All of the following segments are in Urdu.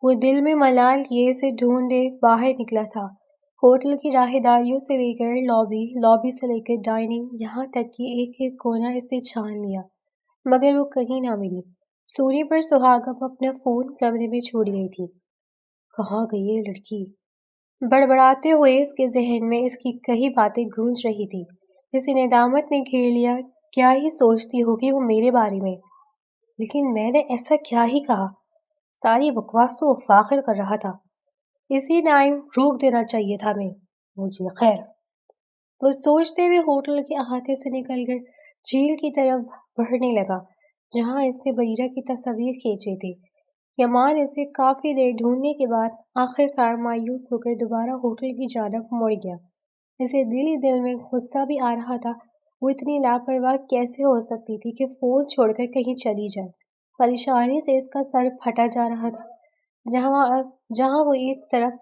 وہ دل میں ملال کیے اسے ڈھونڈے باہر نکلا تھا۔ ہوٹل کی راہداریوں سے لے کر لابی سے لے کر ڈائننگ، یہاں تک کہ ایک ایک کونا اسے چھان لیا، مگر وہ کہیں نہ ملی۔ سونے پر سہاگم اپنا فون کمرے میں چھوڑ گئی تھی۔ کہاں گئی یہ لڑکی؟ بڑبڑاتے ہوئے اس کے ذہن میں اس کی کئی باتیں گونج رہی تھی۔ اسے ندامت نے گھیر لیا، کیا ہی سوچتی ہوگی وہ میرے بارے میں؟ لیکن میں نے ایسا کیا ہی کہا؟ ساری بکواس تو وہ فاخر کر رہا تھا۔ اسی ٹائم روک دینا چاہیے تھا مجھے خیر۔ وہ سوچتے ہوئے ہوٹل کے احاطے سے نکل کر جھیل کی طرف بڑھنے لگا، جہاں اس نے بریرہ کی تصاویر کھینچے تھے۔ یمان اسے کافی دیر ڈھونڈنے کے بعد آخر کار مایوس ہو کر دوبارہ ہوٹل کی جانب مڑ گیا۔ اسے دل ہی دل میں غصہ بھی آ رہا تھا، وہ اتنی لاپرواہ کیسے ہو سکتی تھی کہ فون چھوڑ کر کہیں چلی جائے۔ پریشانی سے اس کا سر پھٹا جا رہا تھا۔ جہاں وہ ایک طرف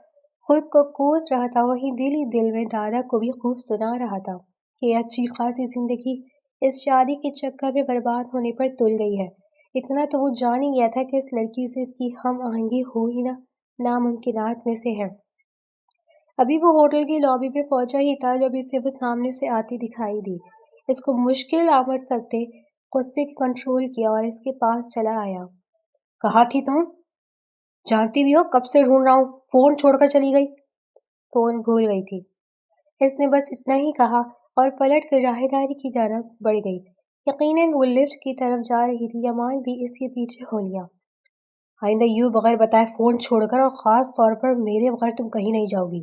خود کو کوس رہا تھا، وہیں دل ہی دل میں دادا کو بھی خوب سنا رہا تھا کہ اچھی خاصی زندگی اس شادی کے چکر میں برباد ہونے پر تل گئی ہے۔ اتنا تو وہ جان ہی گیا تھا کہ اس لڑکی سے اس کی ہم آہنگی ہو ہی ناممکنات میں سے ہے۔ ابھی وہ ہوٹل کی لابی میں پہنچا ہی تھا جب اسے وہ سامنے سے آتی دکھائی دی۔ اس کو مشکل آمد کرتے غصے کو کنٹرول کیا اور اس کے پاس چلا آیا۔ کہاں تھی تم؟ جانتی بھی ہو کب سے ڈھونڈ رہا ہوں، فون چھوڑ کر چلی گئی۔ فون بھول گئی تھی، اس نے بس اتنا ہی کہا اور پلٹ کر راہداری کی طرف بڑھ گئی۔ یقیناً وہ لفٹ کی طرف جا رہی تھی، یمان بھی اس کے پیچھے ہو لیا۔ آئندہ یوں بغیر بتائے فون چھوڑ کر، اور خاص طور پر میرے بغیر تم کہیں نہیں جاؤ گی۔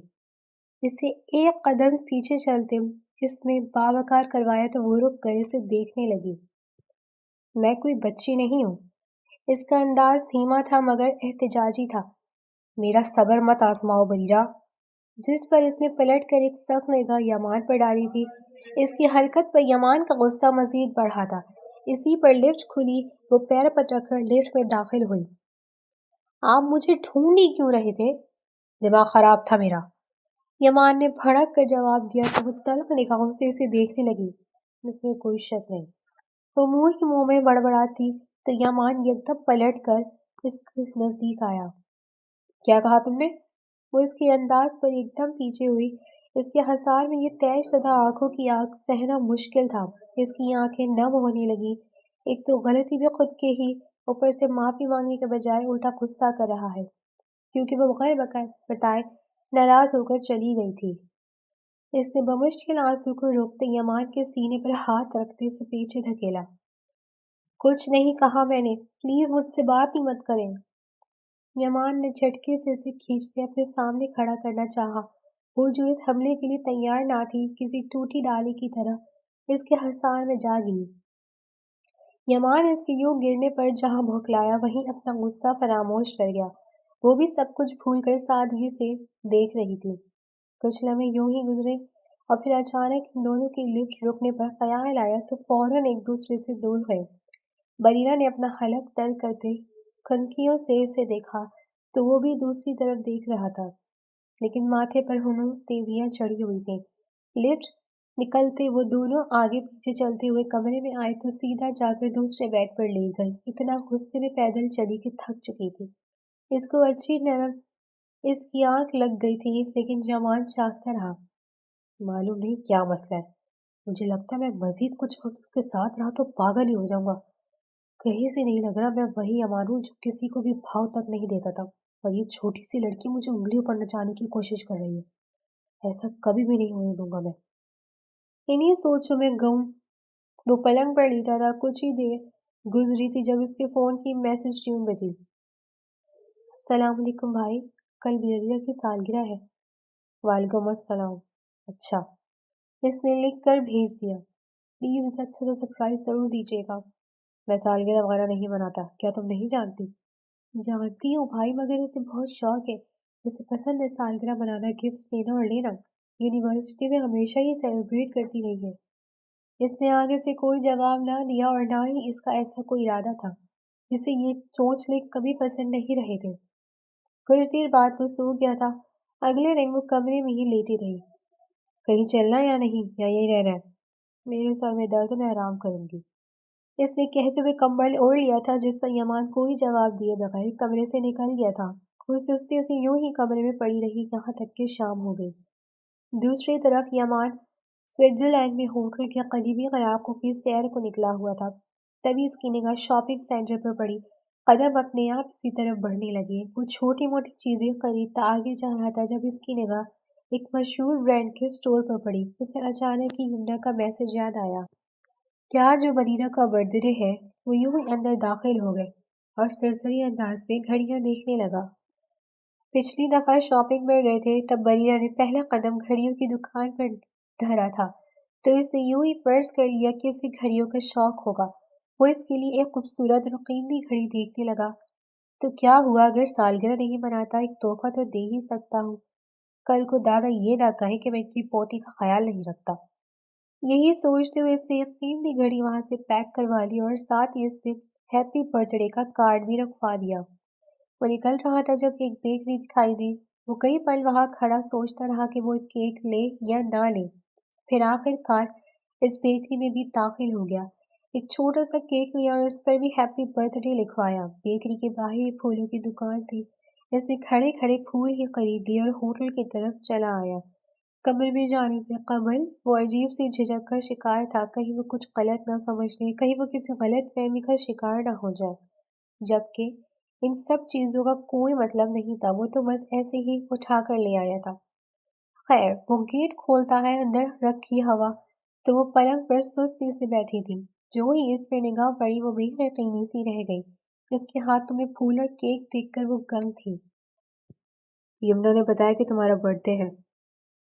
اسے ایک قدم پیچھے چلتے اس میں باوقار کروایا تو وہ رک کر اسے دیکھنے لگی۔ میں کوئی بچی نہیں ہوں۔ اس کا انداز دھیما تھا مگر احتجاجی تھا۔ میرا صبر مت آزماؤ بریرہ۔ جس پر اس نے پلٹ کر ایک سخت نگاہ یمان پر ڈالی تھی۔ اس کی حرکت پر یمان کا غصہ مزید بڑھا تھا۔ اسی پر لفٹ کھلی، وہ پیر پٹک کر لفٹ میں داخل ہوئی۔ آپ مجھے ڈھونڈ ہی کیوں رہے تھے؟ دماغ خراب تھا میرا، یمان نے بھڑک کر جواب دیا تو وہ تلخ نگاہوں سے اسے دیکھنے لگی۔ اس میں کوئی شک نہیں۔ وہ منہ ہی منہ میں بڑبڑاتی تو یمان یکدم پلٹ کر اس کے نزدیک آیا۔ کیا کہا تم نے؟ وہ اس کے انداز پر ایک دم پیچھے ہوئی۔ اس کے حصار میں یہ تیش زدہ آنکھوں کی آگ سہنا مشکل تھا۔ اس کی آنکھیں نم ہونے لگی۔ ایک تو غلطی بھی خود کے ہی، اوپر سے معافی مانگنے کے بجائے الٹا غصہ کر رہا ہے، کیونکہ وہ بغیر بتائے ناراض ہو کر چلی گئی تھی۔ اس نے بمشکل آنسو کو روکتے یمان کے سینے پر ہاتھ رکھتے اسے پیچھے دھکیلا۔ کچھ نہیں کہا میں نے، پلیز مجھ سے بات ہی مت کریں۔ یمان نے جھٹکے سے اسے کھینچتے اپنے سامنے کھڑا کرنا چاہا۔ وہ جو اس حملے کے لیے تیار نہ تھی، کسی ٹوٹی ڈالی کی طرح اس کے حصار میں جا گری۔ یمان اس کے یوں گرنے پر جہاں بھوکلایا وہیں اپنا غصہ فراموش کر گیا۔ وہ بھی سب کچھ بھول کر سادگی سے دیکھ رہی تھی۔ کچھ لمحے یوں ہی گزرے اور پھر اچانک ان دونوں کی لفٹ رکنے پر خیال آیا تو فوراً ایک دوسرے سے دور ہوئے۔ بریرہ نے اپنا حلق تر کرتے کنکھیوں سے اسے دیکھا تو وہ بھی دوسری طرف دیکھ رہا تھا، لیکن ماتھے پر ہنوز تیویاں چڑھی ہوئی تھیں۔ لفٹ نکلتے وہ دونوں آگے پیچھے چلتے ہوئے کمرے میں آئے تو سیدھا جا کر دوسرے بیڈ پر لیٹ گئی۔ اتنا غصے میں پیدل چلی کہ تھک چکی تھی۔ اس کو اچھی نرم اس کی آنکھ لگ گئی تھی، لیکن یمان جاگتا رہا۔ معلوم نہیں کیا مسئلہ ہے، مجھے لگتا ہے میں مزید کچھ وقت اس کے ساتھ رہا تو پاگل ہی ہو جاؤں گا۔ کہیں سے نہیں لگ رہا میں وہی یمان ہوں جو کسی کو بھی بھاؤ تک نہیں دیتا تھا، اور یہ چھوٹی سی لڑکی مجھے انگلیوں پر نچانے کی کوشش کر رہی ہے۔ ایسا کبھی بھی نہیں ہونے دوں گا میں۔ انہی سوچوں میں گم وہ پلنگ پر لیٹا تھا۔ کچھ ہی دیر گزری تھی جب اس کے فون کی میسج ٹیون بجی۔ السلام علیکم بھائی، کل بریرہ کی سالگرہ ہے۔ وعلیکم السلام۔ اچھا، اس نے لکھ کر بھیج دیا۔ پلیز اسے اچھا سا سرپرائز ضرور دیجیے گا۔ میں سالگرہ وغیرہ نہیں مناتا، کیا تم نہیں جانتی؟ جانتی ہوں بھائی، مگر اسے بہت شوق ہے، اسے پسند ہے سالگرہ منانا، گفٹس دینا اور لینا۔ یونیورسٹی میں ہمیشہ ہی سیلیبریٹ کرتی رہی ہے۔ اس نے آگے سے کوئی جواب نہ دیا اور نہ ہی اس کا ایسا کوئی ارادہ تھا۔ اسے یہ چونچ لے کبھی پسند نہیں رہے تھے۔ کچھ دیر بعد وہ سو گیا تھا۔ اگلے دن وہ کمرے میں ہی لیٹی رہی۔ کہیں چلنا یا نہیں، یا یہی رہنا ہے؟ میرے سر میں درد، میں آرام کروں گی، اس نے کہتے ہوئے کمبل اوڑھ لیا تھا، جس پر یمان کوئی جواب دیے بغیر کمرے سے نکل گیا تھا۔ وہ سستی سے یوں ہی کمرے میں پڑی رہی یہاں تک کہ شام ہو گئی۔ دوسری طرف یمان سوئٹزرلینڈ میں ہوٹل کے قریبی علاقوں کی سیر کو نکلا ہوا تھا۔ تبھی اس کی نگاہ شاپنگ سینٹر پر پڑی۔ قدم اپنے آپ اسی طرف بڑھنے لگے۔ وہ چھوٹی موٹی چیزیں خریدتا آگے جا رہا تھا جب اس کی نگاہ ایک مشہور برانڈ کے اسٹور پر پڑی۔ اسے اچانک ہی یمنا کا میسج یاد آیا کہ آج جو بریرہ کا برتھ ڈے ہے۔ وہ یوں ہی اندر داخل ہو گئے اور سرسری انداز میں گھڑیاں دیکھنے لگا۔ پچھلی دفعہ شاپنگ پر گئے تھے تب بریرہ نے پہلا قدم گھڑیوں کی دکان پر دھرا تھا، تو اس نے یوں ہی فرض کر لیا کہ اسے گھڑیوں کا شوق ہوگا۔ وہ اس کے لیے ایک خوبصورت اور قیمتی گھڑی دیکھنے لگا۔ تو کیا ہوا اگر سالگرہ نہیں مناتا، ایک تحفہ تو دے ہی سکتا ہوں۔ کل کو دادا یہ نہ کہے کہ میں ان کی پوتی کا خیال نہیں رکھتا۔ یہی سوچتے ہوئے اس نے ایک قیمتی گھڑی وہاں سے پیک کروا لی اور ساتھ ہی اس نے ہیپی برتھ ڈے کا کارڈ بھی رکھوا دیا۔ وہ نکل رہا تھا جب ایک بیکری دکھائی دی۔ وہ کئی پل وہاں کھڑا سوچتا رہا کہ وہ کیک لے یا نہ لے، پھر آخر کار اس بیکری میں بھی داخل ہو گیا۔ ایک چھوٹا سا کیک لیا اور اس پر بھی ہیپی برتھ ڈے لکھوایا۔ بیکری کے باہر پھولوں کی دکان تھی۔ اس نے کھڑے کھڑے پھول ہی خرید لیے اور ہوٹل کی طرف چلا آیا۔ کمرے میں جانے سے قبل وہ عجیب سی جھجک کا شکار تھا، کہیں وہ کچھ غلط نہ سمجھ لے، کہیں وہ کسی غلط فہمی کا شکار نہ ہو جائے، جبکہ ان سب چیزوں کا کوئی مطلب نہیں تھا، وہ تو بس ایسے ہی اٹھا کر لے آیا تھا۔ خیر، وہ گیٹ کھولتا ہے اندر رکھی ہوا تو وہ پلنگ پر سستی سے بیٹھی تھی۔ جو ہی اس پر نگاہ پڑی وہ بے یقینی سی رہ گئی۔ اس کے ہاتھوں میں پھول اور کیک دیکھ کر وہ گنگ تھی۔ یمنا نے بتایا کہ تمہارا برتھ ڈے ہے۔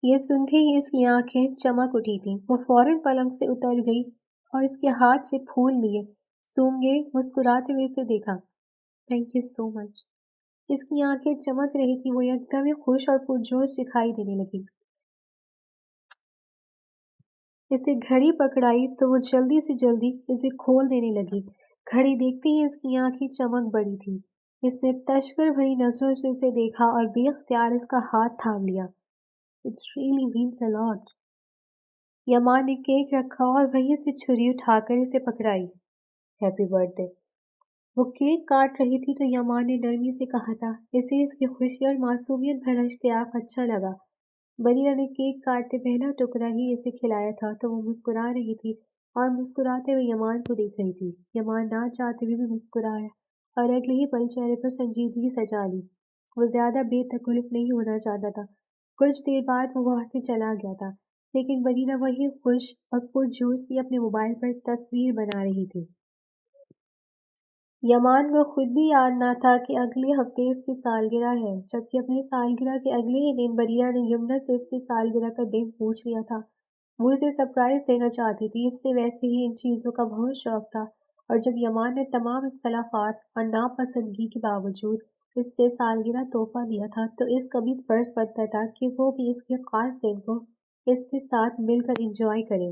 یہ سنتے ہی اس کی آنکھیں چمک اٹھی تھیں۔ وہ فوراً پلنگ سے اتر گئی اور اس کے ہاتھ سے پھول لیے سونگھے مسکراتے ہوئے اسے دیکھا۔ تھینک یو سو مچ۔ اس کی آنکھیں چمک رہی تھی، وہ ایک دم خوش اور پرجوش دکھائی دینے لگی۔ اسے گھڑی پکڑائی تو وہ جلدی سے جلدی اسے کھول دینے لگی۔ گھڑی دیکھتے ہی اس کی آنکھیں چمک بڑھی تھی۔ اس نے تشکر بھری نظروں سے اسے دیکھا اور بے اختیار اس کا ہاتھ تھام لیا۔ It really means a lot۔ یمان نے کیک رکھا اور وہیں سے چھری اٹھا کر اسے پکڑائی۔ ہیپی برتھ ڈے۔ وہ کیک کاٹ رہی تھی تو یمان نے نرمی سے کہا تھا۔ اسے اس کی خوشی اور معصومیت بھرا اشتیاق اچھا لگا۔ بریرہ نے کیک کاٹتے پہلا ٹکڑا ہی اسے کھلایا تھا تو وہ مسکرا رہی تھی اور مسکراتے ہوئے یمان کو دیکھ رہی تھی۔ یمان نہ چاہتے ہوئے بھی مسکرایا اور اگلے ہی پل چہرے پر سنجیدگی سجا لی۔ وہ زیادہ بے تکلف نہیں ہونا چاہتا تھا۔ کچھ دیر بعد وہ وہاں سے چلا گیا تھا، لیکن بریرہ وہی خوش اور پرجوش سی اپنے موبائل پر تصویر بنا رہی تھی۔ یمان کو خود بھی یاد نہ تھا کہ اگلے ہفتے اس کی سالگرہ ہے، جبکہ اپنی سالگرہ کے اگلے ہی دن بریرہ نے یمنا سے اس کی سالگرہ کا دن پوچھ لیا تھا۔ وہ اسے سرپرائز دینا چاہتی تھی، اس سے ویسے ہی ان چیزوں کا بہت شوق تھا، اور جب یمان نے تمام اختلافات اور ناپسندگی کے باوجود اس سے سالگرہ تحفہ دیا تھا تو اس کا بھی فرض بنتا تھا کہ وہ بھی اس کے خاص دن کو اس کے ساتھ مل کر انجوائے کرے۔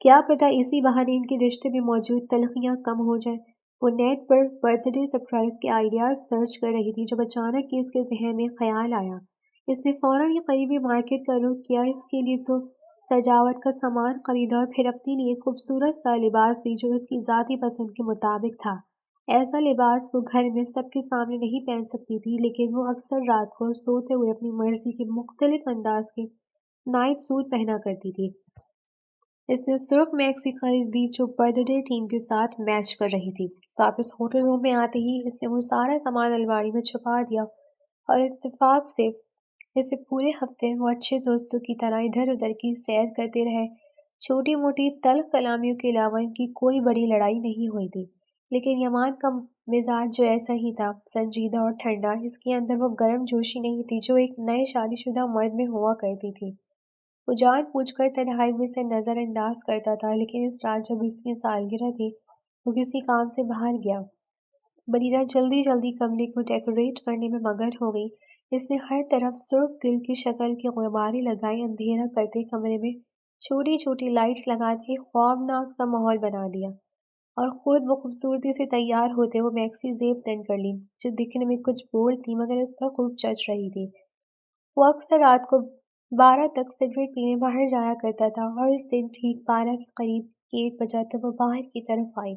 کیا پتہ اسی بہانے ان کے رشتے میں موجود تلخیاں کم ہو جائیں۔ وہ نیٹ پر برتھ ڈے سرپرائز کے آئیڈیاز سرچ کر رہی تھی جب اچانک اس کے ذہن میں خیال آیا۔ اس نے فوراً یہ قریبی مارکیٹ کا رخ کیا۔ اس کے لیے تو سجاوٹ کا سامان خریدا اور پھر اپنے لیے خوبصورت سا لباس بھی جو اس کی ذاتی پسند کے مطابق تھا۔ ایسا لباس وہ گھر میں سب کے سامنے نہیں پہن سکتی تھی، لیکن وہ اکثر رات کو سوتے ہوئے اپنی مرضی کے مختلف انداز کے نائٹ سوٹ پہنا کرتی تھی۔ اس نے سرخ میکسی خریدی جو برتھ ڈے تھیم کے ساتھ میچ کر رہی تھی۔ واپس ہوٹل روم میں آتے ہی اس نے وہ سارا سامان الماری میں چھپا دیا اور اتفاق سے اسے پورے ہفتے وہ اچھے دوستوں کی طرح ادھر ادھر کی سیر کرتے رہے۔ چھوٹی موٹی تلخ کلامیوں کے علاوہ ان کی کوئی بڑی لڑائی نہیں ہوئی تھی، لیکن یمان کا مزاج جو ایسا ہی تھا، سنجیدہ اور ٹھنڈا۔ اس کے اندر وہ گرم جوشی نہیں تھی جو ایک نئے شادی شدہ مرد میں ہوا کرتی تھی۔ وہ جان بوجھ کر تنہائی میں سے نظر انداز کرتا تھا، لیکن اس رات جب اس کی سالگرہ تھی وہ کسی کام سے باہر گیا۔ بریرہ جلدی جلدی کمرے کو ڈیکوریٹ کرنے میں مگن ہو گئی۔ اس نے ہر طرف سرخ دل کی شکل کے غبارے لگائے، اندھیرا کرتے کمرے میں چھوٹی چھوٹی لائٹس لگاتے خوابناک سا ماحول بنا دیا، اور خود وہ خوبصورتی سے تیار ہوتے وہ میکسی زیب تن کر لی جو دکھنے میں کچھ بولڈ تھی مگر اس پر خوب جچ رہی تھی۔ وہ اکثر رات کو 12 تک سگریٹ پینے باہر جایا کرتا تھا، اور اس دن ٹھیک 12 کے قریب 1 بجا تو وہ باہر کی طرف آئی۔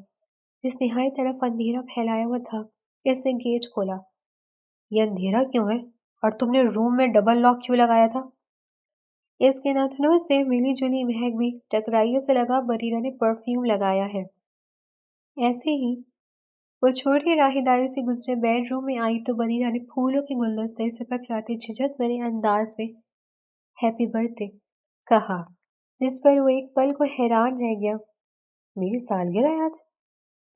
اس نے ہر طرف اندھیرا پھیلایا ہوا تھا۔ اس نے گیٹ کھولا۔ یہ اندھیرا کیوں ہے؟ اور تم نے روم میں ڈبل لاک کیوں لگایا تھا؟ اس کے نتنوں سے ملی جلی مہک بھی ٹکرائیے سے لگا بریرہ نے پرفیوم لگایا ہے۔ ایسے ہی وہ چھوٹی راہداری سے گزرے بیڈ روم میں آئی تو بریرہ نے پھولوں کے گلدستے سے پکڑاتے جھجک بھرے انداز میں ہیپی برتھ ڈے کہا، جس پر وہ ایک پل کو حیران رہ گیا۔ میری سالگرہ ہے آج؟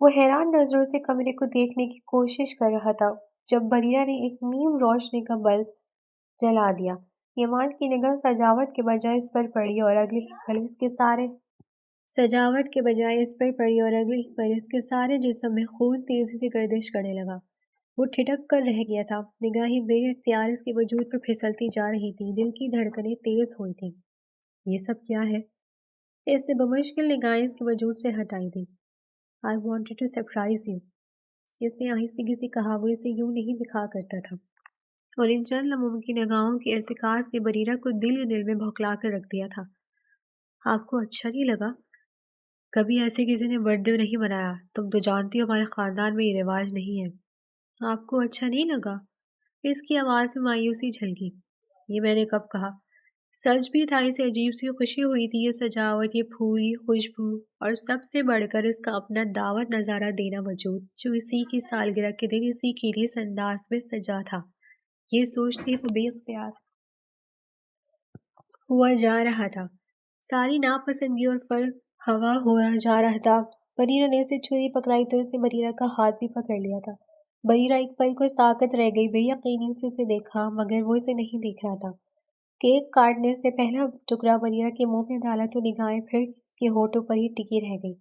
وہ حیران نظروں سے کمرے کو دیکھنے کی کوشش کر رہا تھا جب بریرہ نے ایک نیم روشنی کا بلب جلا دیا۔ ایمان کی نگاہ سجاوٹ کے بجائے اس پر پڑی اور اگلے ہی پل اس کے سارے جسم میں خون تیزی سے گردش کرنے لگا۔ وہ ٹھٹک کر رہ گیا تھا، نگاہیں بے اختیار اس کے وجود پر پھسلتی جا رہی تھی، دل کی دھڑکنیں تیز ہوئی تھیں۔ یہ سب کیا ہے؟ اس نے بمشکل نگاہیں اس کے وجود سے ہٹائی تھی۔ I wanted to surprise you، اس نے آہستگی سے کہا۔ وہ اسے یوں نہیں دکھا کرتا تھا، اور ان چند لمحوں کی نگاہوں کے ارتکاز نے بریرہ کو دل ہی دل میں بھوکلا کر رکھ دیا تھا۔ آپ کو اچھا نہیں لگا؟ کبھی ایسے کسی نے برتھ ڈے نہیں منایا، تم تو جانتی ہو ہمارے خاندان میں یہ رواج نہیں ہے۔ آپ کو اچھا نہیں لگا؟ اس کی آواز میں مایوسی جھلکی۔ یہ میں نے کب کہا؟ سچ بھی تھا، اسے عجیب سی خوشی ہوئی تھی، یہ سجاوٹ، یہ پھول، یہ خوشبو، اور سب سے بڑھ کر اس کا اپنا دعوت نظارہ دینا وجود، جو اسی کی سالگرہ کے دن اسی کے لیے اس انداز میں سجا تھا۔ یہ سوچتے وہ بے اختیار ہوا جا رہا تھا، ساری ناپسندگی اور فرق ہوا ہو رہا جا رہا تھا۔ بریرہ نے اسے چھری پکڑائی تو اس نے بریرہ کا ہاتھ بھی پکڑ لیا تھا۔ بریرہ ایک پل کو ساکت رہ گئی، بے یقینی سے اسے دیکھا، مگر وہ اسے نہیں دیکھ رہا تھا۔ کیک کاٹنے سے پہلا ٹکڑا بریرہ کے منہ میں ڈالا تو نگاہیں پھر اس کے ہونٹوں پر ہی ٹکی رہ گئی۔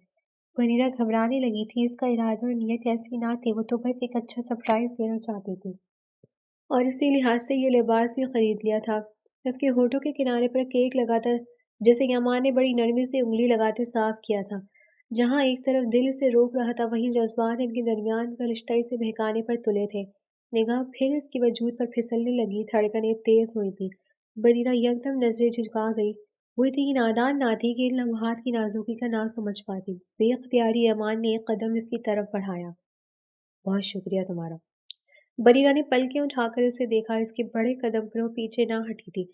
بریرہ گھبرانے لگی تھی، اس کا ارادہ اور نیت ایسی نہ تھی، وہ تو بس ایک اچھا سرپرائز دینا چاہتی تھی، اور اسی لحاظ سے یہ لباس بھی خرید لیا تھا۔ اس کے ہونٹوں کے کنارے پر کیک لگاتا جسے یامان نے بڑی نرمی سے انگلی لگاتے صاف کیا تھا۔ جہاں ایک طرف دل اسے روک رہا تھا، وہیں جذبات ان کے درمیان کا رشتہ اسے بہکانے پر تلے تھے۔ نگاہ پھر اس کے وجود پر پھسلنے لگی، دھڑکنیں تیز ہوئی تھیں۔ بریرہ یکدم نظریں جھکا گئی۔ وہ اتنی نادان نہ تھی کہ ان لمحات کی نازکی کا نہ سمجھ پاتی۔ بے اختیاری ایمان نے ایک قدم اس کی طرف بڑھایا۔ بہت شکریہ تمہارا۔ بریرہ نے پلکیں اٹھا کر اسے دیکھا، اس کے بڑے قدم پر وہ پیچھے نہ ہٹی تھی،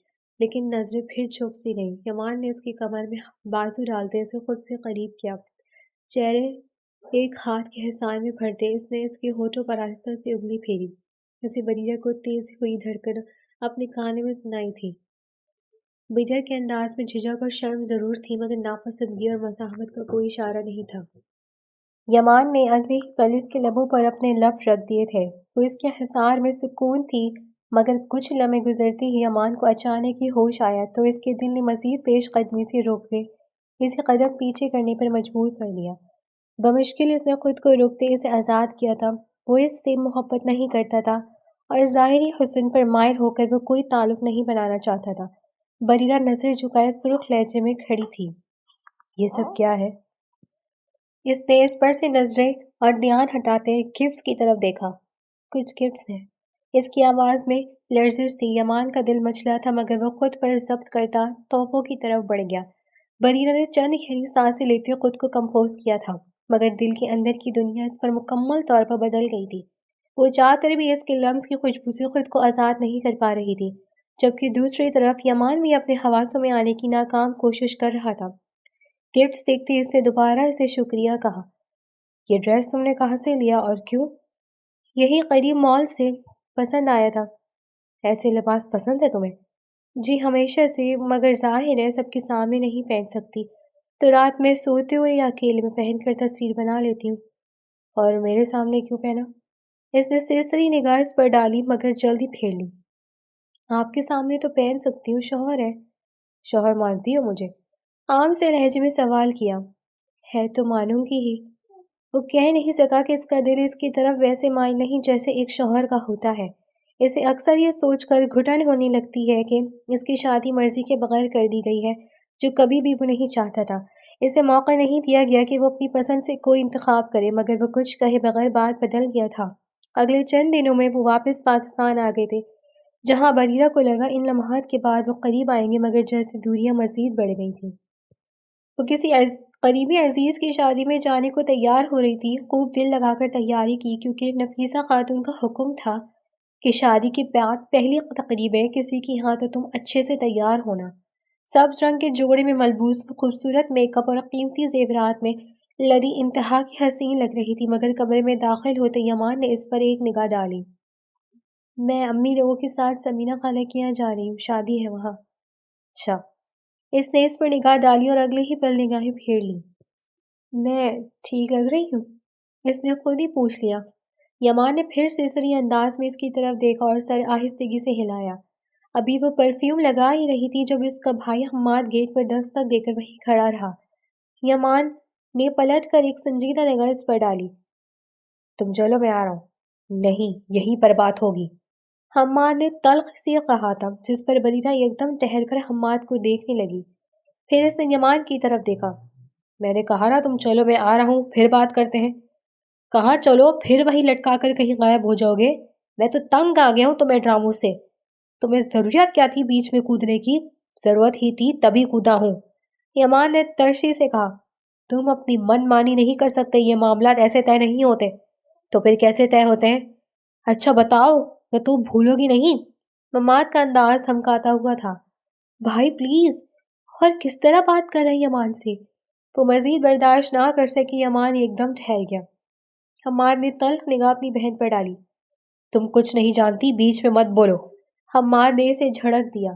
لیکن نظریں پھر جھک سی گئیں۔ ایمان نے اس کی کمر میں بازو ڈالتے اسے خود سے قریب کیا، چہرے ایک ہاتھ کے احسان میں بھرتے اس نے اس کے ہونٹوں پر آہستہ سے انگلی پھیری۔ اسے بریرہ کو تیز ہوئی دھڑکن اپنے کانوں میں سنائی تھی۔ بریرہ کے انداز میں جھجک اور شرم ضرور تھی، مگر ناپسندگی اور مزاحمت کا کوئی اشارہ نہیں تھا۔ یامان نے اگلے ہی پل اس کے لبوں پر اپنے لب رکھ دیے تھے۔ وہ اس کے حصار میں سکون تھی، مگر کچھ لمحے گزرتے ہی یامان کو اچانک ہی ہوش آیا تو اس کے دل نے مزید پیش قدمی سے روک کے اسے قدم پیچھے کرنے پر مجبور کر دیا۔ بمشکل اس نے خود کو روکتے اسے آزاد کیا تھا۔ وہ اس سے محبت نہیں کرتا تھا، اور ظاہری حسن پر مائل ہو کر وہ کوئی تعلق نہیں بنانا چاہتا تھا۔ بریرہ نظر جھکائے سرخ لہجے میں کھڑی تھی۔ یہ سب کیا ہے؟ اس نے اس پر سے نظریں اور دھیان ہٹاتے گفٹس کی طرف دیکھا۔ کچھ گفٹس ہیں۔ اس کی آواز میں لرزش تھی۔ یامان کا دل مچلا تھا، مگر وہ خود پر ضبط کرتا تحفوں کی طرف بڑھ گیا۔ بریرہ نے چند گہری سانسیں لیتے خود کو کمپوز کیا تھا، مگر دل کے اندر کی دنیا اس پر مکمل طور پر بدل گئی تھی۔ وہ چاہ کر بھی اس کے لمس کی خوشبو سے خود کو آزاد نہیں کر پا رہی تھی، جبکہ دوسری طرف یامان بھی اپنے حواسوں میں آنے کی ناکام کوشش کر رہا تھا۔ گفٹس دیکھتے اس نے دوبارہ اسے شکریہ کہا۔ یہ ڈریس تم نے کہاں سے لیا اور کیوں؟ یہی قریب مال سے، پسند آیا تھا۔ ایسے لباس پسند ہے تمہیں؟ جی ہمیشہ سے، مگر ظاہر ہے سب کے سامنے نہیں پہن سکتی، تو رات میں سوتے ہوئے یا اکیلے میں پہن کر تصویر بنا لیتی ہوں۔ اور میرے سامنے کیوں پہنا؟ اس نے سرسری نگاہ اس پر ڈالی، مگر جلدی پھیر لی۔ آپ کے سامنے تو پہن سکتی ہوں، شوہر ہے۔ شوہر مانتی ہو مجھے؟ عام سے لہجے میں سوال کیا۔ ہے تو مانوں گی ہی۔ وہ کہہ نہیں سکا کہ اس کا دل اس کی طرف ویسے مائل نہیں جیسے ایک شوہر کا ہوتا ہے۔ اسے اکثر یہ سوچ کر گھٹن ہونے لگتی ہے کہ اس کی شادی مرضی کے بغیر کر دی گئی ہے، جو کبھی بھی وہ نہیں چاہتا تھا۔ اسے موقع نہیں دیا گیا کہ وہ اپنی پسند سے کوئی انتخاب کرے، مگر وہ کچھ کہے بغیر بات بدل گیا تھا۔ اگلے چند دنوں میں وہ واپس پاکستان آ گئے تھے، جہاں بریرہ کو لگا ان لمحات کے بعد وہ قریب آئیں گے، مگر جیسے دوریاں مزید بڑھ گئی تھیں۔ وہ کسی قریبی عزیز کی شادی میں جانے کو تیار ہو رہی تھی، خوب دل لگا کر تیاری کی، کیونکہ نفیسہ خاتون کا حکم تھا کہ شادی کے بعد پہلی تقریب ہے کسی کی یہاں تو تم اچھے سے تیار ہونا۔ سبز رنگ کے جوڑے میں ملبوس وہ خوبصورت میک اپ اور قیمتی زیورات میں لری انتہا کی حسین لگ رہی تھی، مگر کمرے میں داخل ہوتے یمان نے اس پر ایک نگاہ ڈالی۔ میں امی لوگوں کے ساتھ سمینہ خالہ کے یہاں جا رہی ہوں، شادی ہے وہاں۔ اچھا۔ اس نے اس پر نگاہ ڈالی اور اگلے ہی پل نگاہیں پھیر لی۔ میں ٹھیک لگ رہی ہوں؟ اس نے خود ہی پوچھ لیا۔ یمان نے پھر سرسری انداز میں اس کی طرف دیکھا اور سر آہستگی سے ہلایا۔ ابھی وہ پرفیوم لگا ہی رہی تھی جب اس کا بھائی حماد گیٹ پر دستک دے کر وہیں کھڑا رہا۔ یمان نے پلٹ کر ایک سنجیدہ نگاہ اس پر ڈالی۔ تم چلو، میں آ رہا ہوں۔ نہیں، یہیں پر بات ہوگی، حماد نے تلخ سے کہا تھا، جس پر بریرہ ایک دم ٹہر کر حماد کو دیکھنے لگی۔ پھر اس نے یمان کی طرف دیکھا۔ میں نے کہا نا تم چلو، میں آ رہا ہوں، پھر بات کرتے ہیں۔ کہا چلو، پھر وہی لٹکا کر کہیں غائب ہو جاؤ گے؟ میں تو تنگ آ گیا ہوں تمہیں ڈراموں سے۔ تمہیں ضرورت کیا تھی بیچ میں کودنے کی؟ ضرورت ہی تھی تبھی کودا ہوں، یمان نے ترشی سے کہا۔ تم اپنی من مانی نہیں کر سکتے، یہ معاملات ایسے طے نہیں ہوتے۔ تو پھر کیسے طے ہوتے ہیں؟ اچھا بتاؤ، تو تم بھولو گی نہیں؟ مماد کا انداز دھمکاتا ہوا تھا۔ بھائی پلیز، اور کس طرح بات کر رہے ہیں یمان سے؟ وہ مزید برداشت نہ کر سکی، یمان ایک دم ٹھہر گیا۔ حماد نے تلخ نگاہ اپنی بہن پر ڈالی۔ تم کچھ نہیں جانتی، بیچ میں مت بولو، حماد نے اسے جھڑک دیا۔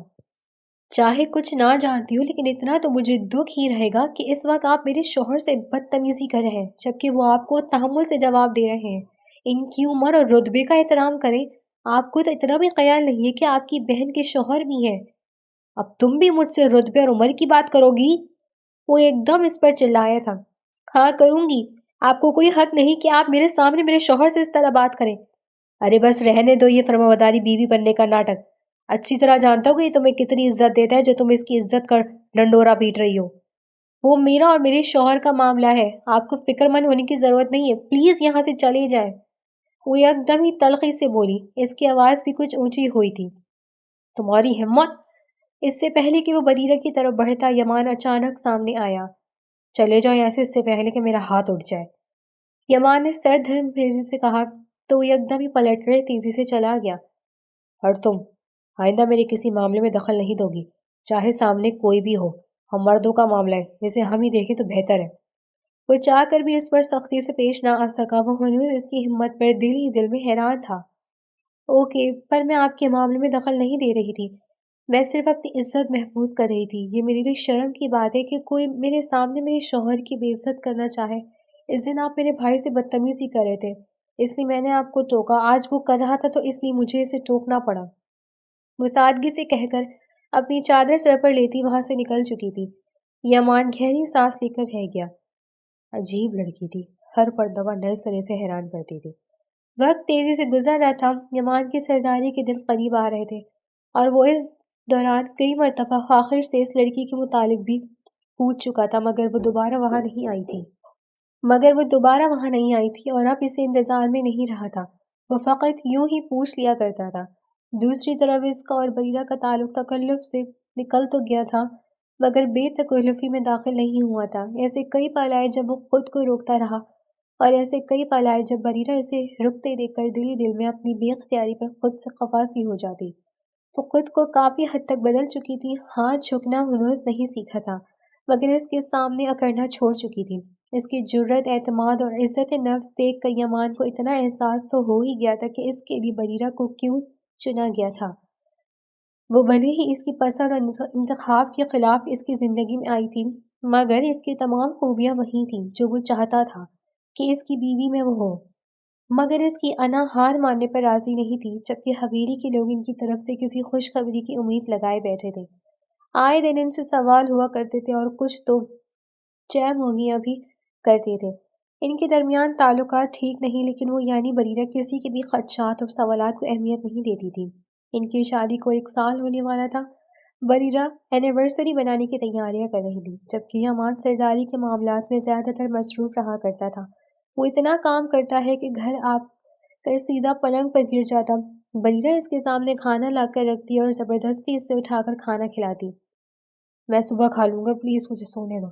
چاہے کچھ نہ جانتی ہو، لیکن اتنا تو مجھے دکھ ہی رہے گا کہ اس وقت آپ میرے شوہر سے بدتمیزی کر رہے ہیں، جبکہ وہ آپ کو تحمل سے جواب دے رہے ہیں۔ ان کی عمر اور رتبے کا احترام کریں۔ آپ کو تو اتنا بھی خیال نہیں ہے کہ آپ کی بہن کے شوہر بھی ہیں۔ اب تم بھی مجھ سے رتبے اور عمر کی بات کرو گی؟ وہ ایک دم اس پر چلایا تھا۔ ہاں کروں گی، آپ کو کوئی حق نہیں کہ آپ میرے سامنے میرے شوہر سے اس طرح بات کریں۔ ارے بس رہنے دو یہ فرمانبرداری بیوی بننے کا ناٹک۔ اچھی طرح جانتا ہوں کہ تمہیں کتنی عزت دیتا ہے جو تم اس کی عزت کر ڈنڈورا پیٹ رہی ہو۔ وہ میرا اور میرے شوہر کا معاملہ ہے، آپ کو فکر مند ہونے کی ضرورت نہیں ہے، پلیز یہاں سے چلے جائیں۔ وہ ایک دم ہی تلخی سے بولی، اس کی آواز بھی کچھ اونچی ہوئی تھی۔ تمہاری ہمت! اس سے پہلے کہ وہ بریرہ کی طرف بڑھتا، یمان اچانک سامنے آیا۔ چلے جاؤ یہاں سے، اس سے پہلے کہ میرا ہاتھ اٹھ جائے، یمان نے سر دھرم تیزی سے کہا، تو وہ ایک دم ہی پلٹ کر تیزی سے چلا گیا۔ اور تم آئندہ میرے کسی معاملے میں دخل نہیں دو گی، چاہے سامنے کوئی بھی ہو۔ ہم مردوں کا معاملہ ہے، اسے ہم ہی دیکھیں تو بہتر ہے۔ وہ چاہ کر بھی اس پر سختی سے پیش نہ آ سکا، وہ ہنوز اس کی ہمت پر دل ہی دل میں حیران تھا۔ اوکے، پر میں آپ کے معاملے میں دخل نہیں دے رہی تھی، میں صرف اپنی عزت محفوظ کر رہی تھی۔ یہ میرے لیے شرم کی بات ہے کہ کوئی میرے سامنے میرے شوہر کی بے عزت کرنا چاہے۔ اس دن آپ میرے بھائی سے بدتمیزی کر رہے تھے، اس لیے میں نے آپ کو ٹوکا۔ آج وہ کر رہا تھا تو اس لیے مجھے اسے ٹوکنا پڑا۔ وہ سادگی سے کہہ کر اپنی چادر سر پر لیتی وہاں سے نکل چکی تھی۔ یمان گہری سانس لے کر رہ گیا۔ عجیب لڑکی تھی، ہر پردہ نئے سرے سے حیران کرتی تھی۔ وقت تیزی سے گزر رہا تھا، یمان کی سرداری کے دن قریب آ رہے تھے، اور وہ اس دوران کئی مرتبہ آخر سے اس لڑکی کے متعلق بھی پوچھ چکا تھا، مگر وہ دوبارہ وہاں نہیں آئی تھی اور اب اسے انتظار میں نہیں رہا تھا۔ وہ فقط یوں ہی پوچھ لیا کرتا تھا۔ دوسری طرف اس کا اور بریرہ کا تعلق تکلف سے نکل تو گیا تھا، مگر بے تکلفی میں داخل نہیں ہوا تھا۔ ایسے کئی پل آئے جب وہ خود کو روکتا رہا، اور ایسے کئی پل آئے جب بریرہ اسے رکتے دیکھ کر دل ہی دل میں اپنی بے اختیاری پر خود سے خفا سی ہو جاتی۔ وہ خود کو کافی حد تک بدل چکی تھی، ہاتھ جھکنا ہنوز نہیں سیکھا تھا، مگر اس کے سامنے اکڑنا چھوڑ چکی تھی۔ اس کی جرأت، اعتماد اور عزت نفس دیکھ کر یمان کو اتنا احساس تو ہو ہی گیا تھا کہ اس کے لیے بریرہ کو کیوں چنا گیا تھا۔ وہ بھلے ہی اس کی پسند اور انتخاب کے خلاف اس کی زندگی میں آئی تھی، مگر اس کی تمام خوبیاں وہی تھیں جو وہ چاہتا تھا کہ اس کی بیوی میں وہ ہو۔ مگر اس کی انا ہار ماننے پر راضی نہیں تھی، جبکہ حویلی کے لوگ ان کی طرف سے کسی خوشخبری کی امید لگائے بیٹھے تھے۔ آئے دن ان سے سوال ہوا کرتے تھے اور کچھ تو چہ مونیاں بھی کرتے تھے۔ ان کے درمیان تعلقات ٹھیک نہیں، لیکن وہ یعنی بریرہ کسی کے بھی خدشات اور سوالات کو اہمیت نہیں دیتی تھی۔ ان کی شادی کو 1 سال ہونے والا تھا۔ بریرہ اینیورسری بنانے کی تیاریاں کر رہی تھی، جبکہ یمان سرداری کے معاملات میں زیادہ تر مصروف رہا کرتا تھا۔ وہ اتنا کام کرتا ہے کہ گھر آ کر سیدھا پلنگ پر گر جاتا۔ بریرہ اس کے سامنے کھانا لا کر رکھتی اور زبردستی اسے اٹھا کر کھانا کھلاتی۔ میں صبح کھا لوں گا، پلیز مجھے سونے دو۔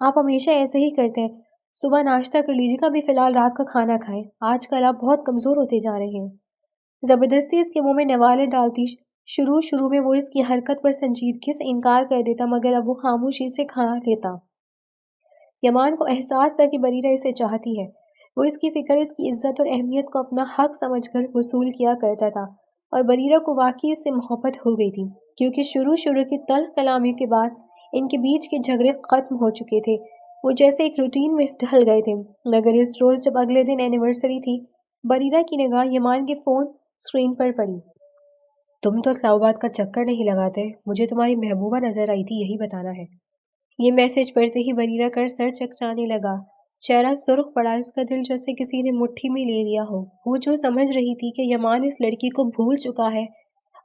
آپ ہمیشہ ایسے ہی کرتے ہیں، صبح ناشتہ کر لیجیے گا، ابھی فی الحال رات کا کھانا کھائیں، آج کل آپ بہت کمزور ہوتے جا رہے ہیں۔ زبردستی اس کے منہ میں نوالے ڈالتی۔ شروع میں وہ اس کی حرکت پر سنجیدگی سے انکار کر دیتا، مگر اب وہ خاموشی سے کھا لیتا۔ یمان کو احساس تھا کہ بریرہ اسے چاہتی ہے۔ وہ اس کی فکر، اس کی عزت اور اہمیت کو اپنا حق سمجھ کر وصول کیا کرتا تھا، اور بریرہ کو واقعی اس سے محبت ہو گئی تھی، کیونکہ شروع کی تلخ کلامی کے بعد ان کے بیچ کے جھگڑے ختم ہو چکے تھے۔ وہ جیسے ایک روٹین میں ڈھل گئے تھے۔ مگر اس روز جب اگلے دن اینیورسری تھی، بریرہ کی نگاہ یمان کے فون اسکرین پر پڑی۔ تم تو اسلام آباد کا چکر نہیں لگاتے، مجھے تمہاری محبوبہ نظر آئی تھی، یہی بتانا ہے۔ یہ میسج پڑھتے ہی بریرہ کا سر چکرانے لگا، چہرہ سرخ پڑا، اس کا دل جیسے کسی نے مٹھی میں لے لیا ہو۔ وہ جو سمجھ رہی تھی کہ یمان اس لڑکی کو بھول چکا ہے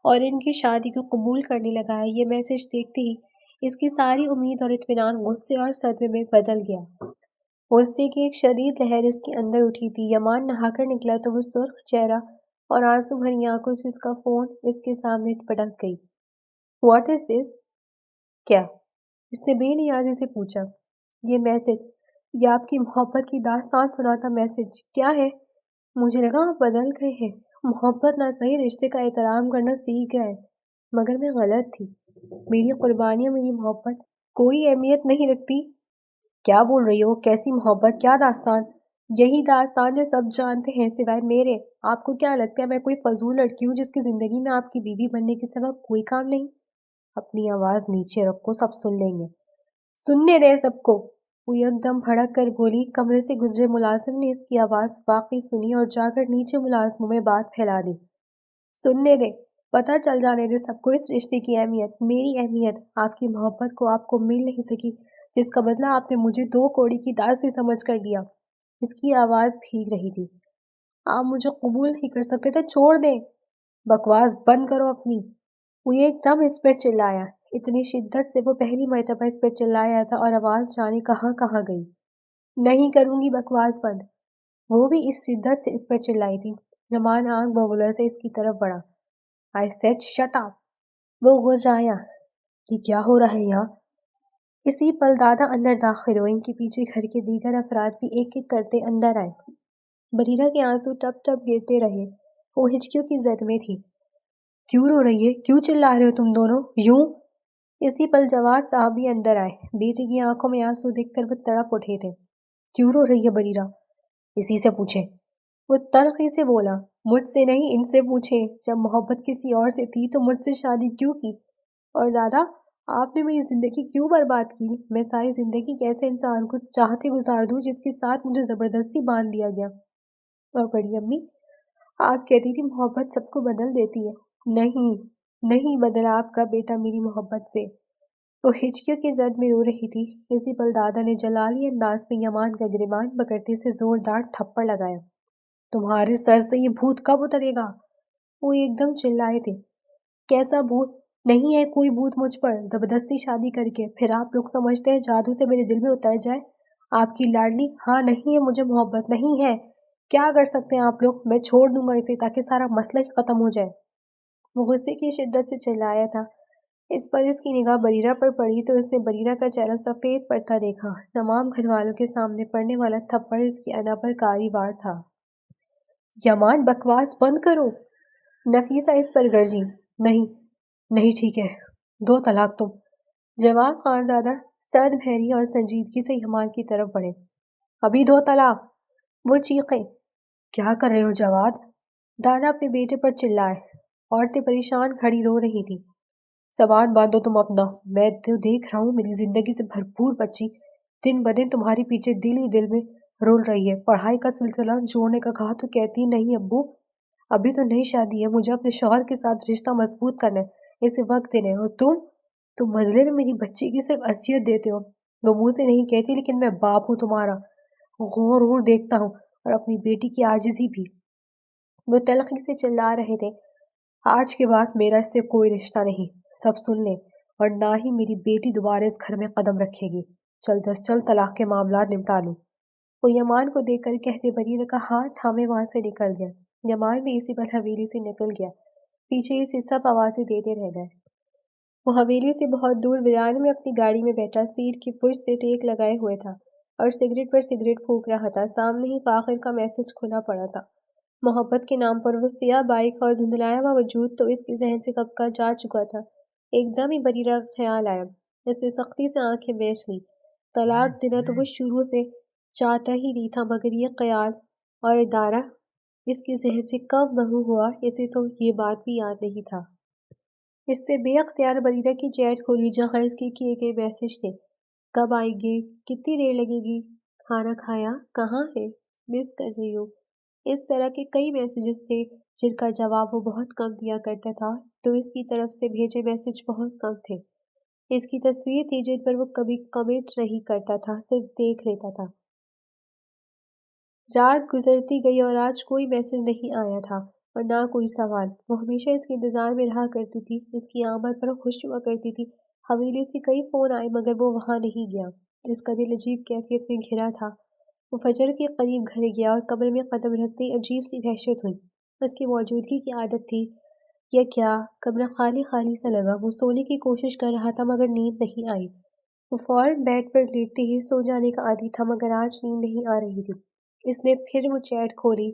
اور ان کی شادی کو قبول کرنے لگا ہے، یہ میسج دیکھتے ہی اس کی ساری امید اور اطمینان غصے اور صدمے میں بدل گیا۔ غصے کی ایک شدید لہر اس کے اندر اٹھی تھی۔ یمان نہا کر نکلا تو وہ سرخ چہرہ اور آنسو بھری آنکھوں سے اس کا فون اس کے سامنے پٹک گئی۔ "واٹ از دس؟" کیا؟ اس نے بے نیازی سے پوچھا۔ یہ میسج، یہ آپ کی محبت کی داستان سناتا میسج، کیا ہے؟ مجھے لگا آپ بدل گئے ہیں، محبت نہ صحیح رشتے کا احترام کرنا سیکھ گئے، مگر میں غلط تھی۔ میری قربانیاں، میری محبت کوئی اہمیت نہیں رکھتی۔ کیا بول رہی ہو؟ کیسی محبت؟ کیا داستان؟ یہی داستان جو سب جانتے ہیں سوائے میرے۔ آپ کو کیا لگتا ہے میں کوئی فضول لڑکی ہوں جس کی زندگی میں آپ کی بیوی بننے کے سوا کوئی کام نہیں؟ اپنی آواز نیچے رکھو، سب سن لیں گے۔ سننے دے سب کو، وہ یک دم بھڑک کر بولی۔ کمرے سے گزرے ملازم نے اس کی آواز واقعی سنی اور جا کر نیچے ملازموں میں بات پھیلا دی۔ سننے دے، پتہ چل جانے دے سب کو اس رشتے کی اہمیت، میری اہمیت، آپ کی محبت کو آپ کو مل نہیں سکی، جس کا بدلہ آپ نے مجھے 2 کوڑی کی داسی سمجھ کر دیا۔ اس کی آواز بھیگ رہی تھی۔ آپ مجھے قبول نہیں کر سکتے تو چھوڑ دیں۔ بکواس بند کرو اپنی۔ وہ ایک دم اس پر چلایا، اتنی شدت سے وہ پہلی مرتبہ اس پر چلایا تھا، اور آواز جانے کہاں کہاں گئی۔ نہیں کروں گی بکواس بند۔ وہ بھی اس شدت سے اس پر چلائی تھی۔ یمان آنکھ بگولے سے اس کی طرف بڑھا۔ I said shut up۔ وہ غرایا۔ یہ کیا ہو رہا ہے یہاں؟ اسی پل دادا اندر داخل ہوئے۔ ان کے پیچھے گھر کے دیگر افراد بھی ایک ایک کرتے اندر آئے۔ بریرہ کے آنسو ٹپ ٹپ گرتے رہے۔ وہ ہچکیوں کی زد میں تھی۔ کیوں رو رہی ہے؟ کیوں چلا رہے ہو تم دونوں یوں؟ اسی پل جواد صاحب بھی اندر آئے۔ بیٹی کی آنکھوں میں آنسو دیکھ کر وہ تڑپ اٹھے تھے۔ کیوں رو رہی ہے بریرہ؟ اسی سے پوچھیں۔ وہ تلخی سے بولا۔ مجھ سے نہیں، ان سے پوچھیں۔ جب محبت کسی اور سے تھی تو مجھ سے شادی کیوں کی؟ اور دادا، آپ نے میری زندگی کیوں برباد کی؟ میں ساری زندگی کیسے انسان کو چاہتے گزار دوں جس کے ساتھ مجھے زبردستی باندھ دیا گیا؟ اور بڑی امی، آپ کہتی تھی محبت سب کو بدل دیتی ہے۔ نہیں بدلا آپ کا بیٹا میری محبت سے۔ وہ ہچکیوں کی زد میں رو رہی تھی۔ اسی پل دادا نے جلالی انداز میں یمان کا گریبان پکڑتے سے زوردار تھپڑ لگایا۔ تمہارے سر سے یہ بھوت کب اترے گا؟ وہ ایک دم چلائے تھے۔ کیسا بھوت؟ نہیں ہے کوئی بھوت مجھ پر، زبردستی شادی کر کے پھر آپ لوگ سمجھتے ہیں جادو سے میرے دل میں اتر جائے؟ آپ کی لاڈلی، ہاں نہیں ہے مجھے محبت، نہیں ہے۔ کیا کر سکتے ہیں آپ لوگ؟ میں چھوڑ دوں گا اسے تاکہ سارا مسئلہ ہی ختم ہو جائے۔ وہ غصے کی شدت سے چلایا تھا۔ اس پر اس کی نگاہ بریرہ پر پڑی تو اس نے بریرہ کا چہرہ سفید پڑتا دیکھا۔ تمام گھر والوں کے سامنے پڑنے والا تھپڑ اس کی انا پر کاری وار تھا۔ یمان، بکواس بند کرو۔ نفیسہ اس پر گرجی۔ نہیں ٹھیک ہے، 2 طلاق تم۔ جواد خانزادہ سرد بھیری اور سنجیدگی سے یمان کی طرف بڑھے۔ ابھی 2 طلاق؟ وہ چیخے۔ کیا کر رہے ہو جواد؟ دادا اپنے بیٹے پر چلائے۔ عورتیں پریشان کھڑی رو رہی تھی۔ سامان باندھو تم اپنا، میں تو دیکھ رہا ہوں میری زندگی سے بھرپور بچی دن بدن تمہاری پیچھے دل ہی دل میں رول رہی ہے۔ پڑھائی کا سلسلہ جوڑنے کا کہا تو کہتی نہیں ابو، ابھی تو نئی شادی ہے، مجھے اپنے شوہر کے ساتھ رشتہ مضبوط کرنا ہے، اسے وقت دینا ہے، اور تم بدلے میں میری بچی کی صرف اذیت دیتے ہو۔ وہ منہ سے نہیں کہتی لیکن میں باپ ہوں تمہارا، غور دیکھتا ہوں، اور اپنی بیٹی کی عاجزی بھی۔ وہ تلخی سے چلا رہے تھے۔ آج کے بعد میرا اس سے کوئی رشتہ نہیں، سب سن لیں، اور نہ ہی میری بیٹی دوبارہ اس گھر میں قدم رکھے گی۔ چل طلاق کے معاملات نمٹا لوں۔ وہ یمان کو دیکھ کر کہتے بریرہ کا ہاتھ تھامے وہاں سے نکل گیا۔ یمان بھی اسی پر حویلی سے نکل گیا۔ پیچھے ہی سے سب آوازیں دیتے رہ گئے۔ وہ حویلی سے بہت دور ویران میں اپنی گاڑی میں بیٹھا، سیٹ کی پشت سے ٹیک لگائے ہوئے تھا اور سگریٹ پر سگریٹ پھونک رہا تھا۔ سامنے ہی فاخر کا میسج کھلا پڑا تھا۔ محبت کے نام پر وہ سیاہ بائک اور دھندلایا ہوا وجود تو اس کے ذہن سے کب کا جا چکا تھا۔ ایک دم ہی بریرہ خیال آیا۔ اس نے سختی سے آنکھیں میچ لی۔ طلاق دینا تو وہ شروع سے چاہتا ہی نہیں تھا، مگر یہ خیال اور ادارہ اس کے ذہن سے کب محو ہوا، اسے تو یہ بات بھی یاد نہیں تھا۔ اس نے بے اختیار بریرہ کی چیٹ کھولی جہاں اس کے کیے گئے میسج تھے۔ کب آئیں گے؟ کتنی دیر لگے گی؟ کھانا کھایا؟ کہاں ہے؟ مس کر رہی ہوں۔ اس طرح کے کئی میسیجز تھے جن کا جواب وہ بہت کم دیا کرتا تھا، تو اس کی طرف سے بھیجے میسج بہت کم تھے۔ اس کی تصویر تھی جن پر وہ کبھی کمنٹ نہیں کرتا تھا، صرف دیکھ لیتا تھا۔ رات گزرتی گئی اور آج کوئی میسج نہیں آیا تھا اور نہ کوئی سوال۔ وہ ہمیشہ اس کے انتظار میں رہا کرتی تھی، اس کی آمد پر خوش ہوا کرتی تھی۔ حویلی سے کئی فون آئے مگر وہ وہاں نہیں گیا۔ اس کا دل عجیب کیفیت میں گھرا تھا۔ وہ فجر کے قریب گھر گیا اور کمرے میں قدم رکھتے ہی عجیب سی وحشت ہوئی۔ اس کی موجودگی کی عادت تھی یا کیا؟ کمرہ خالی خالی سا لگا۔ وہ سونے کی کوشش کر رہا تھا مگر نیند نہیں آئی۔ وہ فوراً بیڈ پر لیٹتے ہی سو جانے کا عادی تھا مگر آج نیند نہیں آ رہی تھی۔ اس نے پھر وہ چیٹ کھولی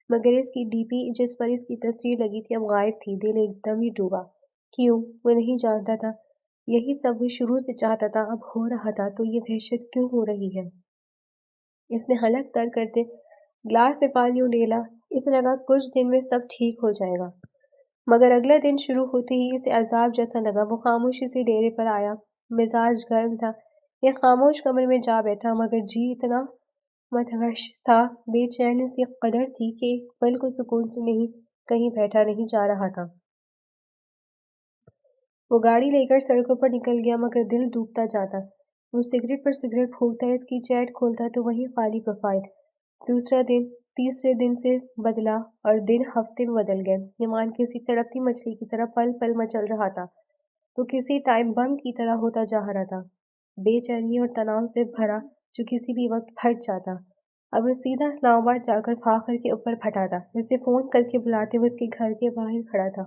مگر اس کی ڈی پی جس پر اس کی تصویر لگی تھی اب غائب تھی۔ دل ایک دم ہی ڈوبا۔ کیوں؟ وہ نہیں جانتا تھا۔ یہی سب وہ شروع سے چاہتا تھا، اب ہو رہا تھا تو یہ وحشت کیوں ہو رہی ہے؟ اس نے حلق تر کرتے گلاس سے پانی اڈیلا۔ اسے لگا کچھ دن میں سب ٹھیک ہو جائے گا، مگر اگلا دن شروع ہوتے ہی اسے عذاب جیسا لگا۔ وہ خاموشی سے ڈیرے پر آیا۔ مزاج گرم تھا۔ ایک خاموش کمرے میں جا بیٹھا مگر جی اتنا متوش تھا، بے چینی سی قدر تھی کہ ایک پل کو سکون سے نہیں کہیں بیٹھا نہیں جا رہا تھا۔ وہ گاڑی لے کر سڑکوں پر نکل گیا مگر دل ڈوبتا جاتا۔ وہ سگریٹ پر سگریٹ پھونکتا، اس کی چیٹ کھولتا تو وہی خالی پروفائل۔ دوسرا دن تیسرے دن سے بدلا اور دن ہفتے میں بدل گئے۔ ایمان کسی تڑپتی مچھلی کی طرح پل پل مچل رہا تھا۔ وہ کسی ٹائم بم کی طرح ہوتا جا رہا تھا، بے چینی اور تناؤ سے بھرا جو کسی بھی وقت پھٹ جاتا۔ اب وہ سیدھا اسلام آباد جا کر فاخر کے اوپر پھٹا تھا۔ اسے فون کر کے بلاتے ہوئے اس کے گھر کے باہر کھڑا تھا۔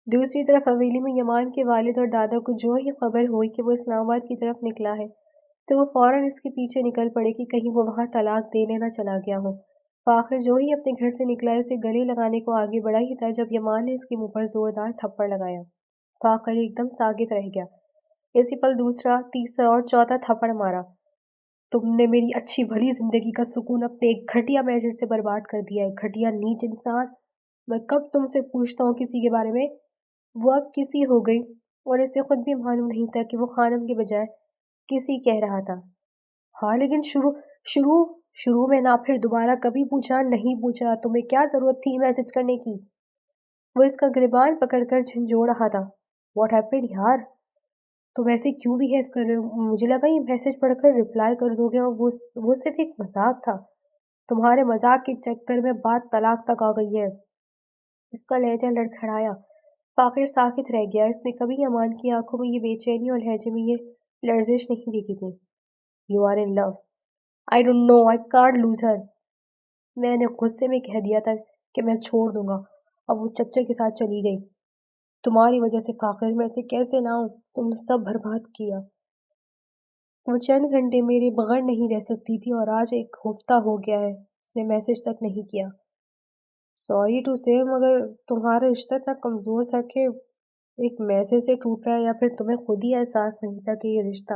دوسری طرف حویلی میں یمان کے والد اور دادا کو جو ہی خبر ہوئی کہ وہ اسلام آباد کی طرف نکلا ہے تو وہ فوراً اس کے پیچھے نکل پڑے کہ کہیں وہ وہاں طلاق دینے نہ چلا گیا ہو۔ فاخر جو ہی اپنے گھر سے نکلا اسے گلے لگانے کو آگے بڑھا ہی تھا جب یمان نے اس کے منہ پر زوردار تھپڑ لگایا۔ فاخر ایک دم ساکت رہ گیا۔ اسی پل دوسرا، تیسرا اور چوتھا تھپڑ مارا۔ تم نے میری اچھی بھلی زندگی کا سکون اپنے ایک گھٹیا میسج سے برباد کر دیا ہے، گھٹیا نیچ انسان۔ میں کب تم سے پوچھتا ہوں کسی کے بارے میں؟ وہ اب کسی ہو گئی اور اسے خود بھی معلوم نہیں تھا کہ وہ خانم کے بجائے کسی کہہ رہا تھا۔ ہاں لیکن شروع میں نہ، پھر دوبارہ کبھی پوچھا نہیں پوچھا، تمہیں کیا ضرورت تھی میسج کرنے کی؟ وہ اس کا گریبان پکڑ کر جھنجھوڑ رہا تھا۔ واٹ ہیپنڈ یار؟ تم ایسے کیوں بیہیو کر رہے ہو؟ مجھے لگا یہ میسج پڑھ کر رپلائی کر دو گے اور وہ صرف ایک مذاق تھا۔ تمہارے مذاق کے چکر میں بات طلاق تک آ گئی ہے۔ اس کا لہجہ لڑکھڑایا۔ فاخر ساکت رہ گیا۔ اس نے کبھی امان کی آنکھوں میں یہ بے چینی اور لہجے میں یہ لرزش نہیں دیکھی تھی۔ You are in love? I don't know, I can't lose her. میں نے غصے میں کہہ دیا تھا کہ میں چھوڑ دوں گا، اب وہ چچا کے ساتھ چلی گئی۔ تمہاری وجہ سے فاخر، میں اسے کیسے لاؤں؟ تم نے سب برباد کیا۔ وہ چند گھنٹے میرے بغیر نہیں رہ سکتی تھی اور آج ایک ہفتہ ہو گیا ہے اس نے میسج تک نہیں کیا۔ سوری ٹو سے، مگر تمہارا رشتہ اتنا کمزور تھا کہ ایک میسج سے ٹوٹ رہا ہے، یا پھر تمہیں خود ہی احساس نہیں تھا کہ یہ رشتہ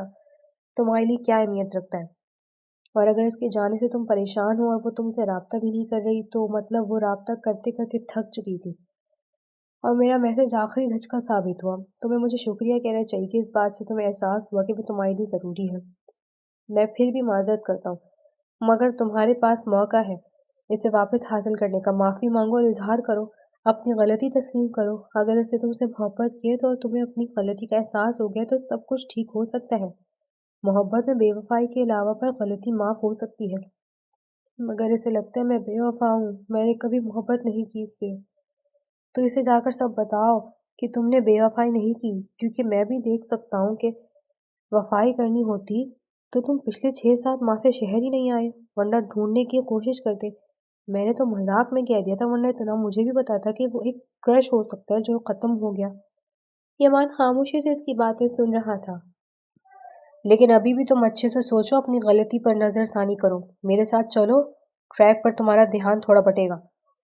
تمہارے لیے کیا اہمیت رکھتا ہے؟ اور اگر اس کے جانے سے تم پریشان ہو اور وہ تم سے رابطہ بھی نہیں کر رہی تو مطلب وہ رابطہ کرتے کرتے تھک چکی تھی اور میرا میسج آخری دھچکا ثابت ہوا۔ تمہیں مجھے شکریہ کہنا چاہیے کہ اس بات سے تمہیں احساس ہوا کہ وہ تمہارے لیے ضروری ہے۔ میں پھر بھی معذرت کرتا ہوں، مگر تمہارے پاس موقع ہے اسے واپس حاصل کرنے کا۔ معافی مانگو اور اظہار کرو، اپنی غلطی تسلیم کرو۔ اگر اس نے تم سے محبت کی ہے تو تمہیں اپنی غلطی کا احساس ہو گیا تو سب کچھ ٹھیک ہو سکتا ہے۔ محبت میں بے وفائی کے علاوہ پر غلطی معاف ہو سکتی ہے، مگر اسے لگتا ہے میں بے وفا ہوں، میں نے کبھی محبت نہیں کی اس سے۔ تو اسے جا کر سب بتاؤ کہ تم نے بے وفائی نہیں کی، کیونکہ میں بھی دیکھ سکتا ہوں کہ وفائی کرنی ہوتی تو تم پچھلے 6-7 ماہ سے شہر ہی نہیں آئے، ورنہ ڈھونڈنے کی کوشش کرتے۔ میں نے تو مذاق میں کہہ دیا تھا، ورنہ اتنا مجھے بھی پتا تھا کہ وہ ایک کرش ہو سکتا ہے جو ختم ہو گیا۔ یمان خاموشی سے اس کی باتیں سن رہا تھا۔ لیکن ابھی بھی تم اچھے سے سوچو، اپنی غلطی پر نظر ثانی کرو، میرے ساتھ چلو، ٹریک پر تمہارا دھیان تھوڑا بٹے گا۔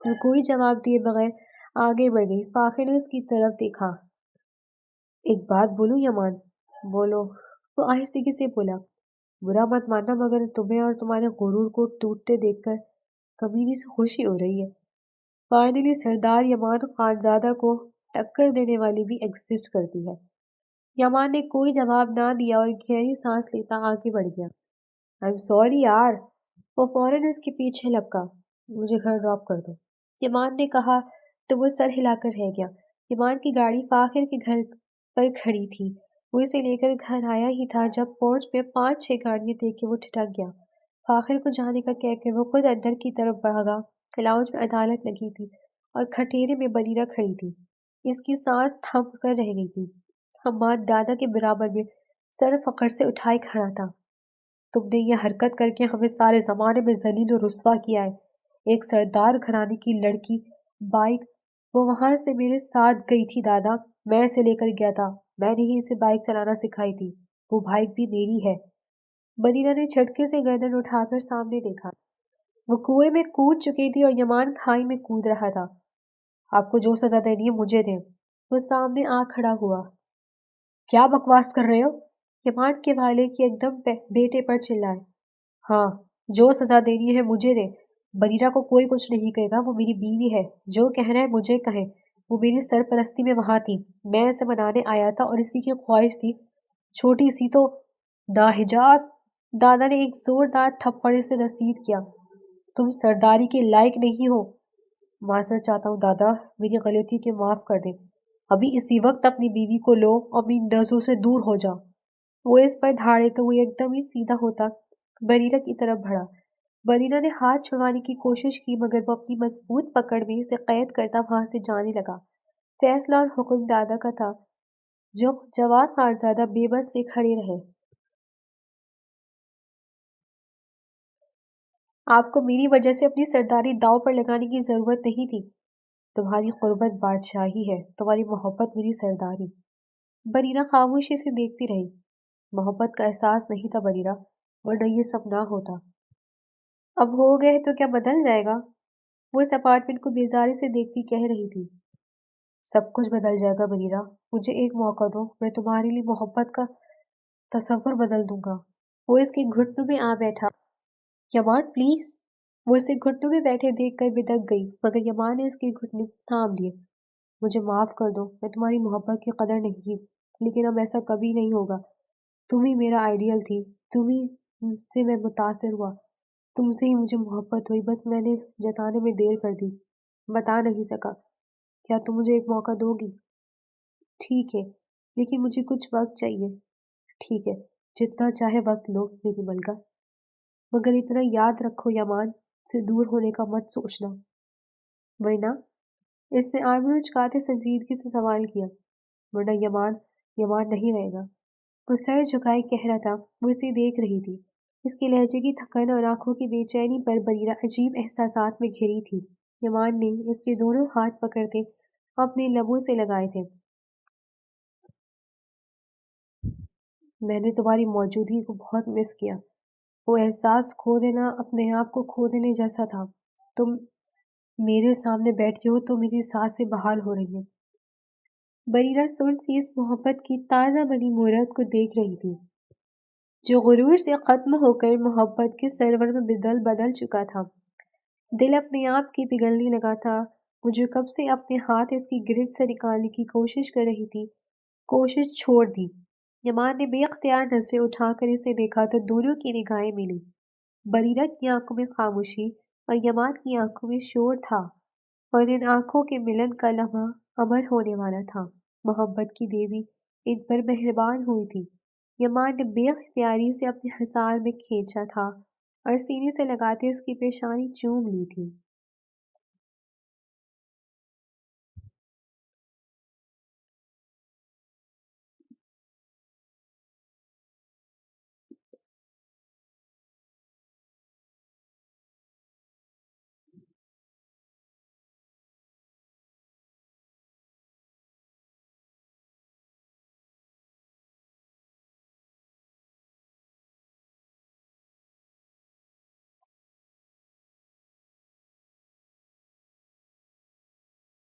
وہ کوئی جواب دیے بغیر آگے بڑھ گئی۔ فاخر نے اس کی طرف دیکھا۔ ایک بات بولوں یمان؟ بولو، وہ آہستگی سے بولا۔ برا مت ماننا مگر تمہیں اور تمہارے غرور کو ٹوٹتے دیکھ کر کمینی سے خوشی ہو رہی ہے۔ فائنلی سردار یمان خانزادہ کو ٹکر دینے والی بھی ایگزسٹ کرتی ہے۔ یمان نے کوئی جواب نہ دیا اور گہری سانس لیتا آگے بڑھ گیا۔ آئی ایم سوری یار۔ وہ فوراً اس کے پیچھے لپکا۔ مجھے گھر ڈراپ کر دو، یمان نے کہا تو وہ سر ہلا کر رہ گیا۔ یمان کی گاڑی فاخر کے گھر پر کھڑی تھی۔ وہ اسے لے کر گھر آیا ہی تھا جب پورچ پہ 5-6 گاڑیاں دیکھ کے وہ ٹھٹک گیا۔ فاخر کو جانے کا کہہ کے وہ خود اندر کی طرف بھاگا۔ لاؤنج میں عدالت لگی تھی اور کھٹیرے میں بریرہ کھڑی تھی۔ اس کی سانس تھم کر رہ گئی تھی۔ حماد دادا کے برابر میں سر فخر سے اٹھائے کھڑا تھا۔ تم نے یہ حرکت کر کے ہمیں سارے زمانے میں ذلیل و رسوا کیا ہے۔ ایک سردار گھرانے کی لڑکی بائک، وہ وہاں سے میرے ساتھ گئی تھی دادا، میں اسے لے کر گیا تھا، میں نے ہی اسے بائک چلانا سکھائی تھی، وہ بائک بھی میری ہے۔ بریرہ نے جھٹکے سے گردن اٹھا کر سامنے دیکھا۔ وہ کنویں میں کود چکی تھی اور یمان کھائی میں کود رہا تھا۔ آپ کو جو سزا دینی ہے مجھے دیں۔ وہ سامنے آ کھڑا ہوا۔ کیا بکواس کر رہے ہو؟ یمان کے والد ایک دم بیٹے پر چلائے۔ ہاں، جو سزا دینی ہے مجھے دیں۔ بریرہ کو کوئی کچھ نہیں کہے گا، وہ میری بیوی ہے، جو کہنا ہے مجھے کہیں۔ وہ میری سرپرستی میں وہاں تھی، میں اسے منانے آیا تھا اور اسی کی خواہش تھی، چھوٹی سی تو ناحجاز۔ دادا نے ایک زوردار تھپڑ سے رسید کیا۔ تم سرداری کے لائق نہیں ہو۔ معذرت چاہتا ہوں دادا، میری غلطی کے معاف کر دیں۔ ابھی اسی وقت اپنی بیوی کو لو اور اپنی نظروں سے دور ہو جاؤ۔ وہ اس پر دھاڑے تو وہ ایک دم ہی سیدھا ہوتا بریرہ کی طرف بڑھا۔ بریرہ نے ہاتھ چھڑوانے کی کوشش کی مگر وہ اپنی مضبوط پکڑ میں اسے قید کرتا وہاں سے جانے لگا۔ فیصلہ اور حکم دادا کا تھا۔ جو جوان خانزادہ بے بس سے کھڑے رہے۔ آپ کو میری وجہ سے اپنی سرداری داؤ پر لگانے کی ضرورت نہیں تھی۔ تمہاری قربت بادشاہی ہے، تمہاری محبت میری سرداری۔ بریرہ خاموشی سے دیکھتی رہی۔ محبت کا احساس نہیں تھا بریرہ، ورنہ یہ سب نہ ہوتا۔ اب ہو گئے تو کیا بدل جائے گا؟ وہ اس اپارٹمنٹ کو بیزاری سے دیکھتی کہہ رہی تھی۔ سب کچھ بدل جائے گا بریرہ، مجھے ایک موقع دو، میں تمہارے لیے محبت کا تصور بدل دوں گا۔ وہ اس کے گھٹنوں میں آ بیٹھا۔ یمان پلیز۔ وہ اسے گھٹنوں میں بیٹھے دیکھ کر بدک گئی مگر یمان نے اس کے گھٹنے تھام لیے۔ مجھے معاف کر دو، میں تمہاری محبت کی قدر نہیں کی، لیکن اب ایسا کبھی نہیں ہوگا۔ تم ہی میرا آئیڈیل تھی، تم ہی سے میں متاثر ہوا، تم سے ہی مجھے محبت ہوئی، بس میں نے جتانے میں دیر کر دی، بتا نہیں سکا۔ کیا تم مجھے ایک موقع دو گی؟ ٹھیک ہے، لیکن مجھے کچھ وقت چاہیے۔ ٹھیک ہے، جتنا چاہے وقت لو میری ملکہ، مگر اتنا یاد رکھو یمان سے دور ہونے کا مت سوچنا، ورنہ اس نے آئیبرو جھکاتے سنجیدگی سے سوال کیا، ورنہ یمان نہیں رہے گا۔ وہ سر جھکائے کہہ رہا تھا۔ وہ اسے دیکھ رہی تھی۔ اس کے لہجے کی تھکن اور آنکھوں کی بے چینی پر بریرہ عجیب احساسات میں گھری تھی۔ یمان نے اس کے دونوں ہاتھ پکڑتے اپنے لبوں سے لگائے تھے۔ میں نے تمہاری موجودگی کو بہت مس کیا۔ وہ احساس کھو دینا اپنے آپ کو کھو دینے جیسا تھا۔ تم میرے سامنے بیٹھی ہو تو میری سانسیں بحال ہو رہی ہیں۔ بریرہ سن سی اس محبت کی تازہ بنی مہرت کو دیکھ رہی تھی جو غرور سے ختم ہو کر محبت کے سرور میں بدل چکا تھا۔ دل اپنے آپ کی پگھلنے لگا تھا۔ وہ جو کب سے اپنے ہاتھ اس کی گرفت سے نکالنے کی کوشش کر رہی تھی، کوشش چھوڑ دی۔ یمان نے بے اختیار نظریں اٹھا کر اسے دیکھا تو دونوں کی نگاہیں ملی۔ بریرہ کی آنکھوں میں خاموشی اور یمان کی آنکھوں میں شور تھا، اور ان آنکھوں کے ملن کا لمحہ امر ہونے والا تھا۔ محبت کی دیوی ان پر مہربان ہوئی تھی۔ یمان نے بے اختیاری سے اپنے حصار میں کھینچا تھا اور سینے سے لگاتے اس کی پیشانی چوم لی تھی۔